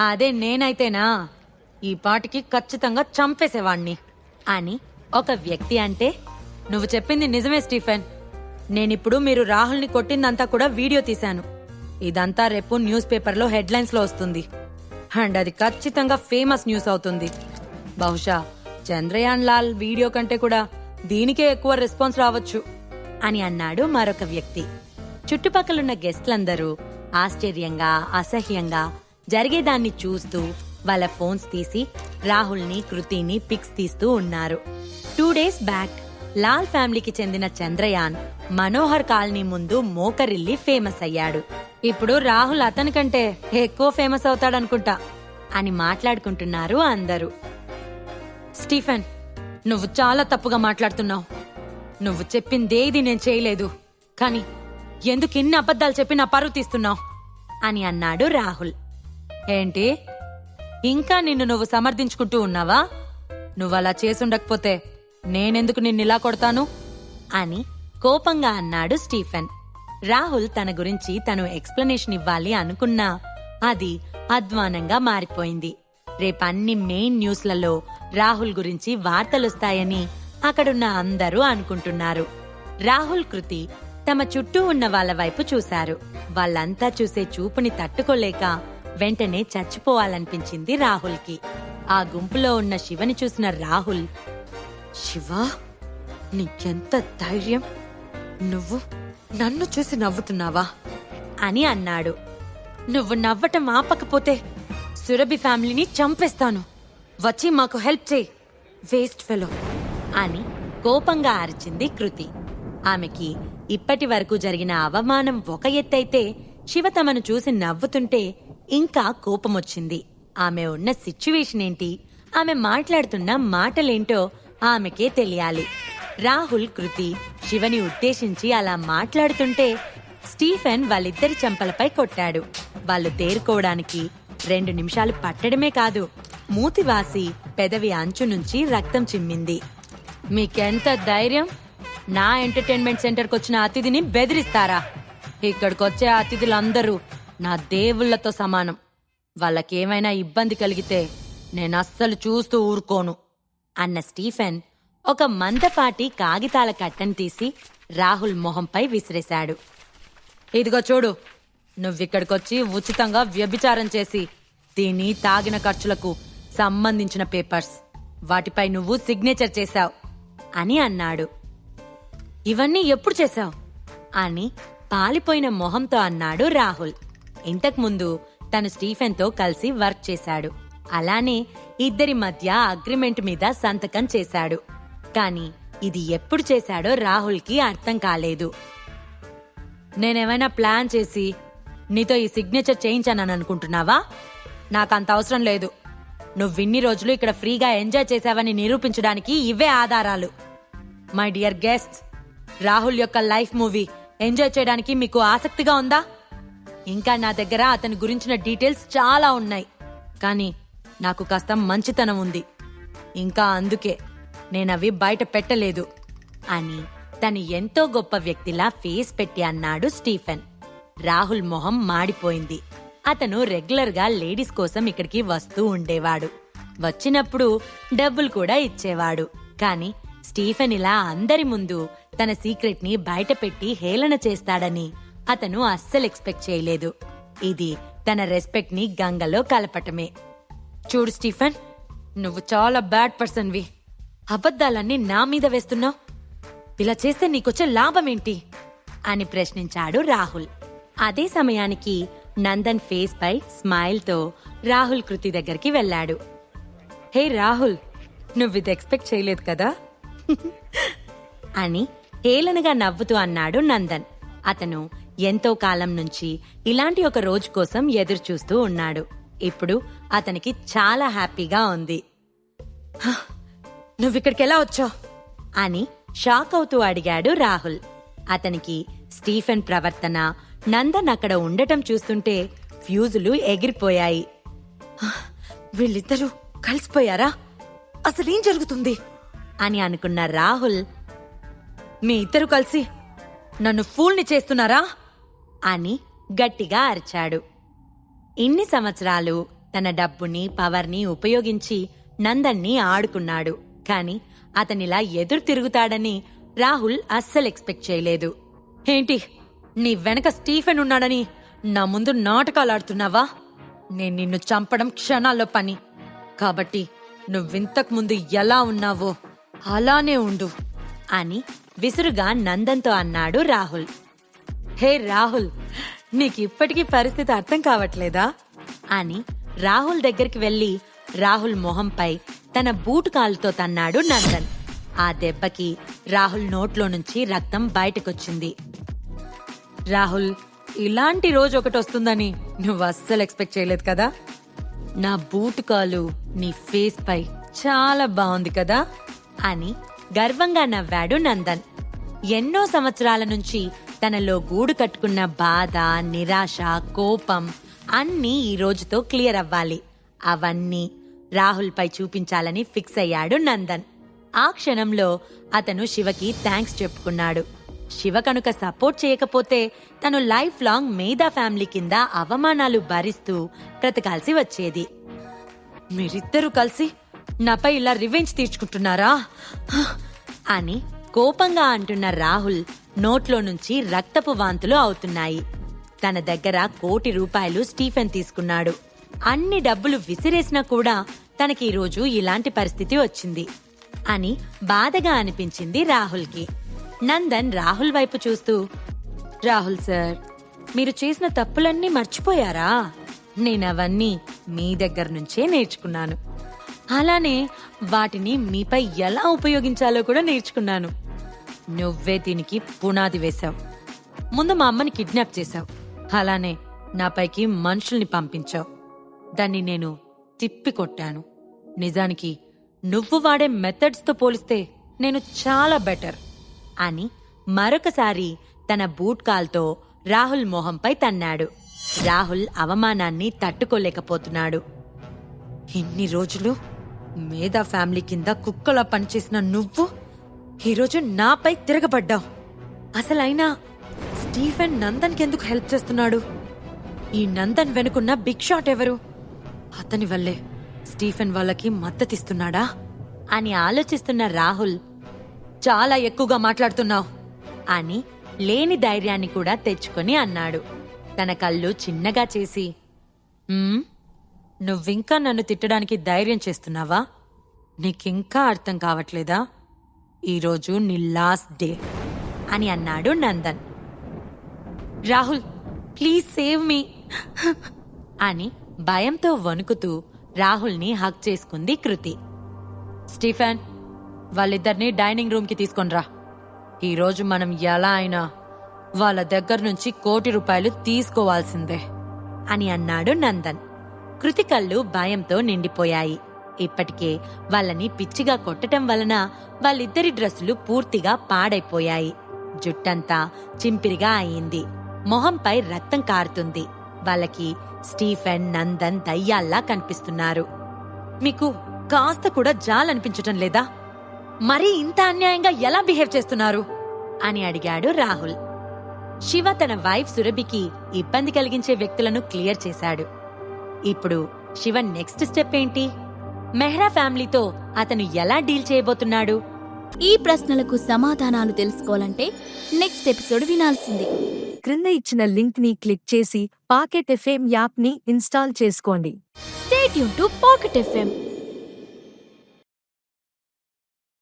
అదే నేనైతేనా ఈ పాటికి ఖచ్చితంగా చంపేసేవాణ్ణి అని ఒక వ్యక్తి అంటే, నువ్వు చెప్పింది నిజమే స్టీఫెన్. నేనిప్పుడు మీరు రాహుల్ని కొట్టిందంతా కూడా వీడియో తీశాను. ఇదంతా రేపు న్యూస్ పేపర్లో హెడ్లైన్స్ లో వస్తుంది. అండ్ అది ఖచ్చితంగా ఫేమస్ న్యూస్ అవుతుంది. బహుశా చంద్రయాన్ లాల్ వీడియో కంటే కూడా దీనికే ఎక్కువ రెస్పాన్స్ రావచ్చు అని అన్నాడు మరొక వ్యక్తి. చుట్టుపక్కలున్న గెస్ట్లందరూ ఆశ్చర్యంగా అసహ్యంగా జరిగేదాన్ని చూస్తూ వాళ్ళ ఫోన్స్ తీసి రాహుల్ని కృతిని పిక్స్ తీస్తూ ఉన్నారు. 2 days బ్యాక్ లాల్ ఫ్యామిలీకి చెందిన చంద్రయాన్ మనోహర్ కాలనీ ముందు మోకరిల్లి ఫేమస్ అయ్యాడు. ఇప్పుడు రాహుల్ అతనికంటే ఎక్కువ ఫేమస్ అవుతాడనుకుంటా అని మాట్లాడుకుంటున్నారు అందరూ. స్టీఫెన్, నువ్వు చాలా తప్పుగా మాట్లాడుతున్నావు. నువ్వు చెప్పిందేది నేను చేయలేదు, కానీ ఎందుకు ఇన్ని అబద్ధాలు చెప్పి నా పరువు తీస్తున్నావు అని అన్నాడు రాహుల్. ఏంటి, ఇంకా నిన్ను నువ్వు సమర్థించుకుంటూ ఉన్నావా? నువ్వలా చేసుండకపోతే నేనెందుకు నిన్నిలా కొడతాను అని కోపంగా అన్నాడు స్టీఫెన్. రాహుల్ తన గురించి తను ఎక్స్ప్లెనేషన్ ఇవ్వాలి అనుకున్నా అది అధ్వానంగా మారిపోయింది. రేపన్ని మెయిన్ న్యూస్లలో రాహుల్ గురించి వార్తలొస్తాయని అక్కడున్న అందరూ అనుకుంటున్నారు. రాహుల్ కృతి తమ చుట్టూ ఉన్న వాళ్ళ వైపు చూశారు. వాళ్ళంతా చూసే చూపుని తట్టుకోలేక వెంటనే చచ్చిపోవాలనిపించింది రాహుల్కి. ఆ గుంపులో ఉన్న శివని చూసిన రాహుల్, శివా, నీకెంత ధైర్యం? నువ్వు నన్ను చూసి నవ్వుతున్నావా అని అన్నాడు. నువ్వు నవ్వటం ఆపకపోతే సురభి ఫ్యామిలీని చంపేస్తాను. వచ్చి మాకు హెల్ప్ చేయి, వేస్ట్ ఫెలో అని కోపంగా అరిచింది కృతి. ఆమెకి ఇప్పటి వరకు జరిగిన అవమానం ఒక ఎత్తైతే, శివ తమను చూసి నవ్వుతుంటే ఇంకా కోపమొచ్చింది. ఆమె ఉన్న సిచ్యువేషన్ ఏంటి, ఆమె మాట్లాడుతున్న మాటలేంటో ఆమెకే తెలియాలి. రాహుల్ కృతి శివని ఉద్దేశించి అలా మాట్లాడుతుంటే స్టీఫెన్ వాళ్ళిద్దరి చెంపలపై కొట్టాడు. వాళ్ళు తేరుకోవడానికి 2 నిమిషాలు పట్టడమే కాదు, మూతివాసి పెదవి అంచు నుంచి రక్తం చిమ్మింది. మీకెంత ధైర్యం? నా ఎంటర్టైన్మెంట్ సెంటర్కి వచ్చిన అతిథిని బెదిరిస్తారా? ఇక్కడికొచ్చే అతిథులందరూ నా దేవుళ్లతో సమానం. వాళ్ళకేమైనా ఇబ్బంది కలిగితే నేనస్సలు చూస్తూ ఊరుకోను అన్న స్టీఫెన్ ఒక మందపాటి కాగితాల కట్టను తీసి రాహుల్ మొహంపై విసిరేశాడు. ఇదిగో చూడు, నువ్విక్కడికొచ్చి ఉచితంగా వ్యభిచారం చేసి దీని తాగిన ఖర్చులకు సంబంధించిన పేపర్స్, వాటిపై నువ్వు సిగ్నేచర్ చేశావు అని అన్నాడు. ఇవన్నీ ఎప్పుడు చేశావు అని పాలిపోయిన మొహంతో అన్నాడు రాహుల్. ఇంతకుముందు తను స్టీఫెన్తో కలిసి వర్క్ చేశాడు. అలానే ఇద్దరి మధ్య అగ్రిమెంట్ మీద సంతకం చేశాడు. కాని ఇది ఎప్పుడు చేశాడో రాహుల్కి అర్థం కాలేదు. నేనేమైనా ప్లాన్ చేసి నీతో ఈ సిగ్నేచర్ చేయించానని అనుకుంటున్నావా? నాకంత అవసరం లేదు. నువ్విన్ని రోజులు ఇక్కడ ఫ్రీగా ఎంజాయ్ చేశావని నిరూపించడానికి ఇవే ఆధారాలు. మై డియర్ గెస్ట్, రాహుల్ యొక్క లైఫ్ మూవీ ఎంజాయ్ చేయడానికి మీకు ఆసక్తిగా ఉందా? ఇంకా నా దగ్గర అతని గురించిన డీటెయిల్స్ చాలా ఉన్నాయి, కానీ నాకు కాస్త మంచితనం ఉంది. ఇంకా అందుకే నేనవి బయట పెట్టలేదు అని తను ఎంతో గొప్ప వ్యక్తిలా ఫేస్ పెట్టి అన్నాడు స్టీఫెన్. రాహుల్ మొహం మాడిపోయింది. అతను రెగ్యులర్ గా లేడీస్ కోసం ఇక్కడికి వస్తూ ఉండేవాడు. వచ్చినప్పుడు డబ్బులు కూడా ఇచ్చేవాడు. కాని స్టీఫెన్ ఇలా అందరి ముందు తన సీక్రెట్ ని బయట పెట్టి హేళన చేస్తాడని అతను అస్సలు ఎక్స్పెక్ట్ చేయలేదు. ఇది తన రెస్పెక్ట్ ని గంగలో కలపటమే. చూడు స్టీఫెన్, నువ్వు చాలా బ్యాడ్ పర్సన్వి. అబద్ధాలన్నీ నా మీద వేస్తున్నావు. ఇలా చేస్తే నీకొచ్చే లాభమేంటి అని ప్రశ్నించాడు రాహుల్. అదే సమయానికి నందన్ ఫేస్ పై స్మైల్ తో రాహుల్ కృతి దగ్గరికి వెళ్లాడు. హే రాహుల్, నువ్విది ఎక్స్పెక్ట్ చేయలేదు కదా అని హేళనగా నవ్వుతూ అన్నాడు నందన్. అతను ఎంతో కాలం నుంచి ఇలాంటి ఒక రోజు కోసం ఎదురు చూస్తూ ఉన్నాడు. ఇప్పుడు అతనికి చాలా హ్యాపీగా ఉంది. నువ్విక్కడికెలా వచ్చావు అని షాక్ అవుతూ అడిగాడు రాహుల్. అతనికి స్టీఫెన్ ప్రవర్తన, నందన్ అక్కడ ఉండటం చూస్తుంటే ఫ్యూజులు ఎగిరిపోయాయి. వీళ్ళిద్దరూ కలిసిపోయారా? అసలేం జరుగుతుంది అని అనుకున్న రాహుల్, మీ ఇద్దరు కలిసి నన్ను ఫూల్ని చేస్తున్నారా అని గట్టిగా అరిచాడు. ఇన్ని సంవత్సరాలు తన డబ్బుని పవర్ని ఉపయోగించి నందన్ని ఆడుకున్నాడు. కాని అతనిలా ఎదురు తిరుగుతాడని రాహుల్ అస్సలు ఎక్స్పెక్ట్ చేయలేదు. ఏంటి, నీ వెనక స్టీఫెన్ ఉన్నాడని నా ముందు నాటకాలాడుతున్నావా? నేను నిన్ను చంపడం క్షణాల్లో పని. కాబట్టి నువ్వింతకు ముందు ఎలా ఉన్నావో అలానే ఉండు అని విసురుగా నందన్తో అన్నాడు రాహుల్. హే రాహుల్, నీకిప్పటికీ పరిస్థితి అర్థం కావట్లేదా అని రాహుల్ దగ్గరికి వెళ్లి రాహుల్ మొహంపై తన బూటు కాలుతో తన్నాడు నందన్. ఆ దెబ్బకి రాహుల్ నోట్లో నుంచి రక్తం బయటకొచ్చింది. రాహుల్, ఇలాంటి రోజు ఒకటి వస్తుందని నువ్వు అస్సలు ఎక్స్పెక్ట్ చేయలేదు కదా? నా బూటు కాలు నీ ఫేస్ పై చాలా బాగుంది కదా అని గర్వంగా నవ్వాడు నందన్. ఎన్నో సంవత్సరాల నుంచి తనలో గూడు కట్టుకున్న బాధ, నిరాశ, కోపం అన్నీ ఈ రోజుతో క్లియర్ అవ్వాలి. అవన్నీ రాహుల్ పై చూపించాలని ఫిక్స్ అయ్యాడు నందన్. ఆ క్షణంలో అతను శివకి థ్యాంక్స్ చెప్పుకున్నాడు. శివ కనుక సపోర్ట్ చేయకపోతే తను లైఫ్ లాంగ్ మేధా ఫ్యామిలీ కింద అవమానాలు భరిస్తూ బ్రతకాల్సి వచ్చేది. మీరిద్దరూ కలిసి నాపై ఇలా రివెంజ్ తీర్చుకుంటున్నారా అని కోపంగా అంటున్న రాహుల్ నోట్లో నుంచి రక్తపు వాంతులు అవుతున్నాయి. తన దగ్గర ₹1,00,00,000 స్టీఫెన్ తీసుకున్నాడు. అన్ని డబ్బులు విసిరేసినా కూడా తనకి ఈరోజు ఇలాంటి పరిస్థితి వచ్చింది అని బాధగా అనిపించింది రాహుల్కి. నందన్ రాహుల్ వైపు చూస్తూ, రాహుల్ సార్, మీరు చేసిన తప్పులన్నీ మర్చిపోయారా? నేనవన్నీ మీ దగ్గర నుంచే నేర్చుకున్నాను. అలానే వాటిని మీపై ఎలా ఉపయోగించాలో కూడా నేర్చుకున్నాను. నువ్వే దీనికి పునాది వేశావు. ముందు మా అమ్మని కిడ్నాప్ చేశావు. అలానే నాపైకి మనుషుల్ని పంపించావు. దాన్ని నేను తిప్పికొట్టాను. నిజానికి నువ్వు వాడే మెథడ్స్తో పోలిస్తే నేను చాలా బెటర్ అని మరొకసారి తన బూట్ కాల్తో రాహుల్ మొహంపై తన్నాడు. రాహుల్ అవమానాన్ని తట్టుకోలేకపోతున్నాడు. ఇన్ని రోజులు మేధా ఫ్యామిలీ కింద కుక్కలా పనిచేసిన నువ్వు ఈరోజు నాపై తిరగబడ్డావు. అసలైనా స్టీఫెన్ నందన్ కెందుకు హెల్ప్ చేస్తున్నాడు? ఈ నందన్ వెనుకున్న బిగ్ షాట్ ఎవరు? అతని వల్లే స్టీఫెన్ వాళ్ళకి మద్దతిస్తున్నాడా అని ఆలోచిస్తున్న రాహుల్, చాలా ఎక్కువగా మాట్లాడుతున్నావు అని లేని ధైర్యాన్ని కూడా తెచ్చుకొని అన్నాడు. తన కళ్ళు చిన్నగా చేసి, నువ్వింకా నన్ను తిట్టడానికి ధైర్యం చేస్తున్నావా? నీకింకా అర్థం కావట్లేదా? ఈరోజు నీ లాస్ట్ డే అని అన్నాడు Nandan. Rahul, please save me అని భయంతో వణుకుతూ రాహుల్ని హక్ చేసుకుంది కృతి. స్టీఫెన్, వాళ్ళిద్దరినీ డైనింగ్ రూమ్ కి తీసుకొనిరా. ఈరోజు మనం ఎలా అయినా వాళ్ళ దగ్గర నుంచి ₹1,00,00,000 తీసుకోవాల్సిందే అని అన్నాడు నందన్. కృతి కళ్ళు భయంతో నిండిపోయాయి. ఇప్పటికే వాళ్ళని పిచ్చిగా కొట్టటం వలన వాళ్ళిద్దరి డ్రెస్సులు పూర్తిగా పాడైపోయాయి. జుట్టంతా చింపిరిగా అయింది. మొహంపై రక్తం కారుతుంది. వాళ్ళకి స్టీఫెన్, నందన్ దయ్యాల్లా కనిపిస్తున్నారు. మీకు కాస్త కూడా జాలనిపించటం లేదా? మరీ ఇంత అన్యాయంగా ఎలా బిహేవ్ చేస్తున్నారు అని అడిగాడు రాహుల్. శివ తన వైఫ్ సురభికి ఇబ్బంది కలిగించే వ్యక్తులను క్లియర్ చేశాడు. ఇప్పుడు శివ నెక్స్ట్ స్టెప్ ఏంటి? మెహ్రా ఫ్యామిలీతో అతను ఎలా డీల్ చేయబోతున్నాడు? ఈ ప్రశ్నలకు సమాధానాలు తెలుసుకోవాలంటే నెక్స్ట్ ఎపిసోడ్ వినాల్సిందే. క్రింద ఇచ్చిన లింక్ ని క్లిక్ చేసి పాకెట్ ఎఫ్ఎం యాప్ ని ఇన్స్టాల్ చేసుకోండి. Stay tune to pocket FM.